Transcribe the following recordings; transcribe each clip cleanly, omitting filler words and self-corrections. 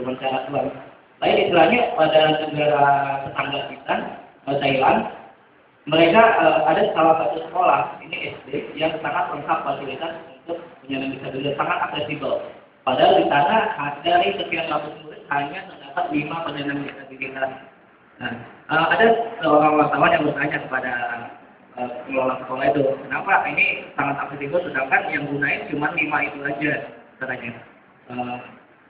cuma cara doang. Lain istilahnya pada negara tetangga kita, Thailand, mereka ada salah satu sekolah, ini SD, yang sangat lengkap fasilitas untuk penyandang disabilitas, sangat aksesibel. Padahal di sana dari sekian ratus murid hanya terdapat 5 penyandang disabilitas. Nah, ada seorang wartawan yang bertanya kepada pengelola sekolah itu, kenapa ini sangat aksesibel sedangkan yang gunain cuma 5 itu aja katanya.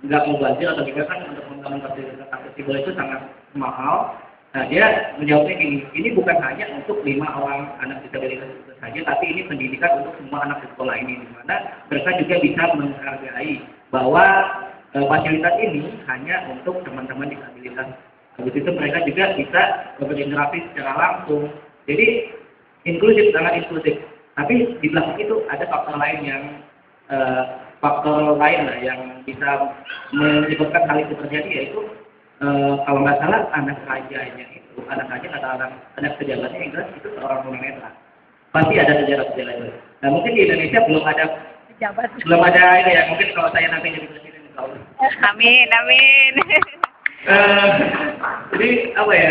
Nggak mau banjir atau gimana kan untuk membangun fasilitas aksesibel itu sangat mahal. Nah, dia menjawabnya gini, ini bukan hanya untuk 5 orang anak disabilitas itu saja, tapi ini pendidikan untuk semua anak di sekolah ini, di mana mereka juga bisa menghargai bahwa fasilitas ini hanya untuk teman-teman disabilitas. Habis itu mereka juga bisa berinteraksi secara langsung. Jadi inklusif, sangat inklusif. Tapi di belakang itu ada faktor lain yang yang bisa menyebabkan hal itu terjadi, yaitu kalau nggak salah anak rajanya itu, anak raja atau anak pejabatnya yang jelas itu seorang tunanetra. Pasti ada sejarah-sejarah itu. Nah, mungkin di Indonesia belum ada ini ya. Mungkin kalau saya nanti jadi presiden, insya Allah. Amin, amin. Jadi apa ya?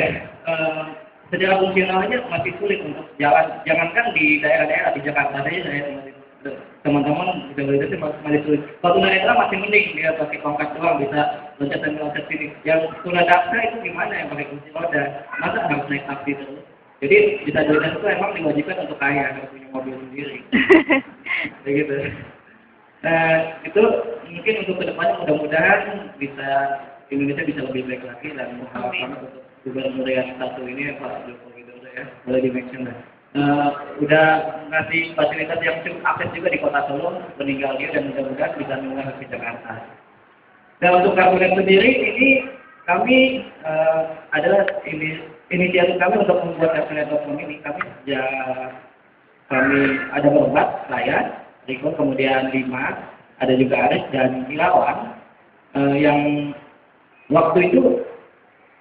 Secara fungsionalnya masih sulit untuk jalan. Jangankan di daerah-daerah, di Jakarta saja saya teman-teman disabilitas masih sulit. Kalau tunanetra masih mending, dia pakai tongkat doang bisa loncat dan loncat sini. Yang tunadaksa itu gimana yang pakai kursi roda? Masa harus naik taksi terus? Jadi disabilitas itu emang diwajibkan untuk kaya, harus punya mobil sendiri. Begitu. Nah, itu mungkin untuk kedepannya mudah-mudahan Indonesia bisa lebih baik lagi dan mengharapkan untuk gubernur yang satu ini Pak Joko Widodo ya, boleh di-mention lah. Udah ngasih fasilitas yang cukup akses juga di Kota Solo, meninggal dia dan mudah-mudahan bisa mengarah ke Jakarta. Dan untuk Kartunet sendiri ini kami adalah inisiatif kami untuk membuat Kartunet.com ini. Kami ada berempat, saya, Riko, kemudian Dimas, ada juga Aris dan Ilawan, yang waktu itu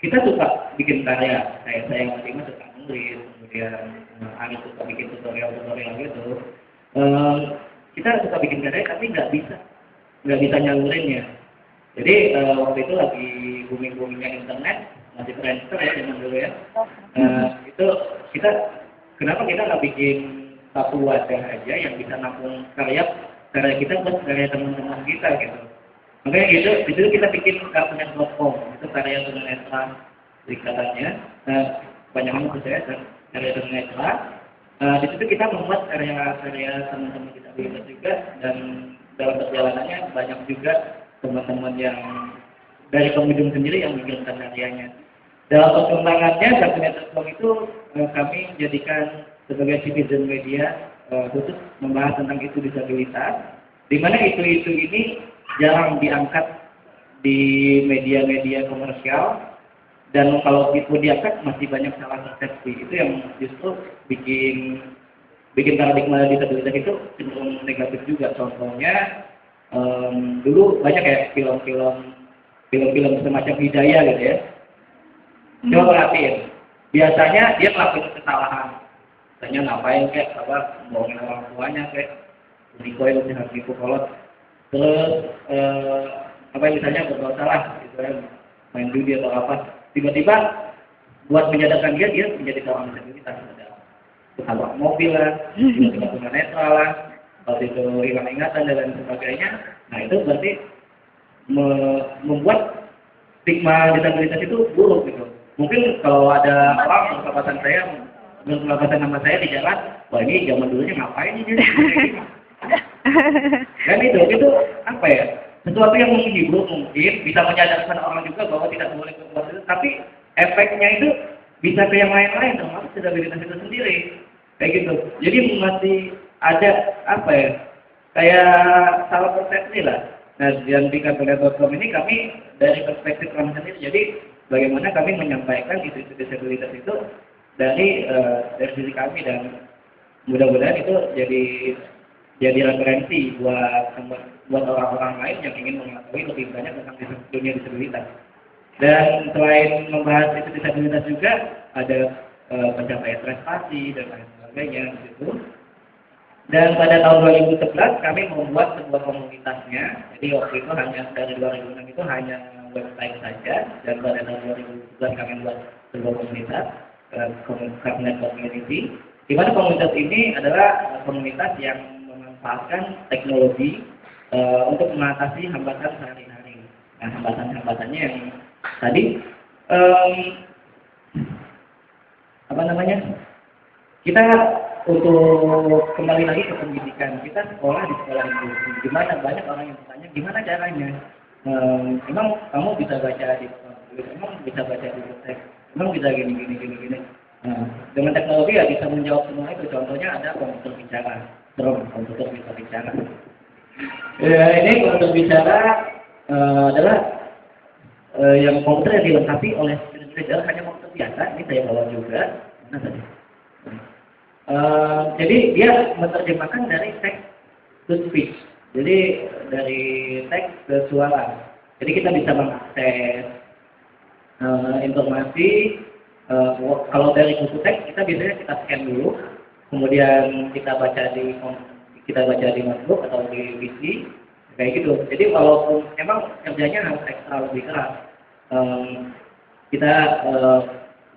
kita suka bikin karya. Saya yang Dimas suka nulis, kemudian Aris suka bikin tutorial gitu. Kita suka bikin karya tapi nggak bisa nyalurinnya. Jadi waktu itu lagi booming-boomingnya internet, masih Friendster ya zaman dulu ya. Itu kenapa kita nggak bikin satu wadah aja yang bisa nampung karya kita buat karya teman-teman kita gitu. Makanya gitu, di situ kita bikin Kartunet.com, itu karya tunanetra iktatannya. Kebanyakan itu saya karya tunanetra. Di situ kita membuat karya teman-teman disabilitas juga, dan dalam perjalanannya banyak juga teman-teman yang dari pengunjung sendiri yang mengirimkan karyanya. Dalam perkembangannya Kartunet.com itu kami jadikan sebagai citizen media khusus membahas tentang isu disabilitas, di mana isu-isu ini jarang diangkat di media-media komersial, dan kalau itu diangkat masih banyak salah persepsi. Itu yang justru bikin paradigma disabilitas itu cenderung negatif juga. Contohnya dulu banyak ya film-film semacam Hidayah gitu ya. Coba perhatiin, biasanya dia melakukan kesalahan. Misalnya ngapain kayak bohongin orang tuanya kayak Nikoy harus dipukulot. Terus misalnya berbuat salah gitu kan, main judi atau apa, tiba-tiba buat menyadarkan dia menjadi seorang disabilitas, ketabrak mobil lah, tiba-tiba tunanetra lah, waktu itu hilang ingatan dan lain sebagainya. Nah, itu berarti membuat stigma disabilitas itu buruk gitu. Mungkin kalau ada orang berkabatan nama saya di jalan, wah ini zaman dulunya ngapain ini jadi dan itu apa ya, sesuatu yang menghibur, mungkin bisa menyadarkan orang juga bahwa tidak boleh berbuat itu, tapi efeknya itu bisa ke yang lain-lain, termasuk disabilitas itu sendiri kayak gitu. Jadi masih ada apa ya, kayak salah persepsi lah. Nah, yang di Kartunet.com ini kami dari perspektif kami sendiri, jadi bagaimana kami menyampaikan isu-isu disabilitas itu dari sisi kami, dan mudah-mudahan itu jadi referensi buat orang-orang lain yang ingin mengetahui lebih banyak tentang dunia disabilitas. Dan selain membahas isu disabilitas juga ada pencapaian prestasi dan lain sebagainya gitu. Dan pada tahun 2011 kami membuat sebuah komunitasnya. Jadi waktu itu dari 2006 itu hanya website saja, dan pada tahun 2011 kami buat sebuah komunitas, Kabinet Community, di mana komunitas ini adalah komunitas yang memanfaatkan teknologi untuk mengatasi hambatan sehari-hari. Nah, hambatan-hambatannya yang tadi kita untuk kembali lagi ke pendidikan, kita sekolah di sekolah inklusi. Gimana banyak orang yang bertanya gimana caranya? Emang kamu bisa baca emang bisa baca di teks, emang bisa gini. Nah, dengan teknologi ya bisa menjawab semua itu. Contohnya ada komputer bicara, komputer bisa bicara. Ya, ini komputer bicara adalah yang komputer yang dilengkapi oleh screen hanya komputer biasa. Ini saya bawa juga. Mana tadi? Jadi dia menerjemahkan dari teks to speech. Jadi dari teks ke suara. Jadi kita bisa mengakses informasi. Kalau dari buku teks kita biasanya kita scan dulu, kemudian kita baca di notebook atau di PC kayak gitu. Jadi walaupun emang kerjanya harus ekstra lebih keras, kita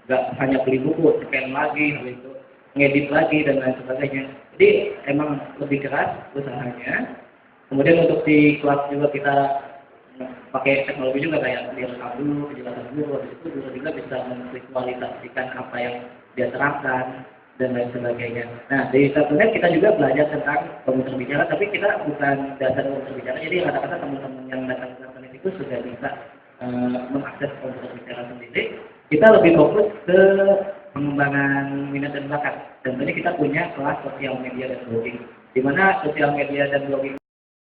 nggak hanya beli buku, scan lagi, habis itu ngedit lagi dan lain sebagainya. Jadi emang lebih keras usahanya. Kemudian untuk di kelas juga kita pakai teknologi juga kayak direkam dulu, kejelasan dulu, habis itu juga bisa memvisualisasikan apa yang dia terangkan dan lain sebagainya. Nah, di Startnet kita juga belajar tentang komputer bicara, tapi kita bukan dasar komputer bicara. Jadi rata-rata teman-teman yang datang ke Startnet itu sudah bisa mengakses komputer bicara sendiri. Kita lebih fokus ke pengembangan minat dan bakat. Contohnya kita punya kelas sosial media dan blogging, di mana sosial media dan blogging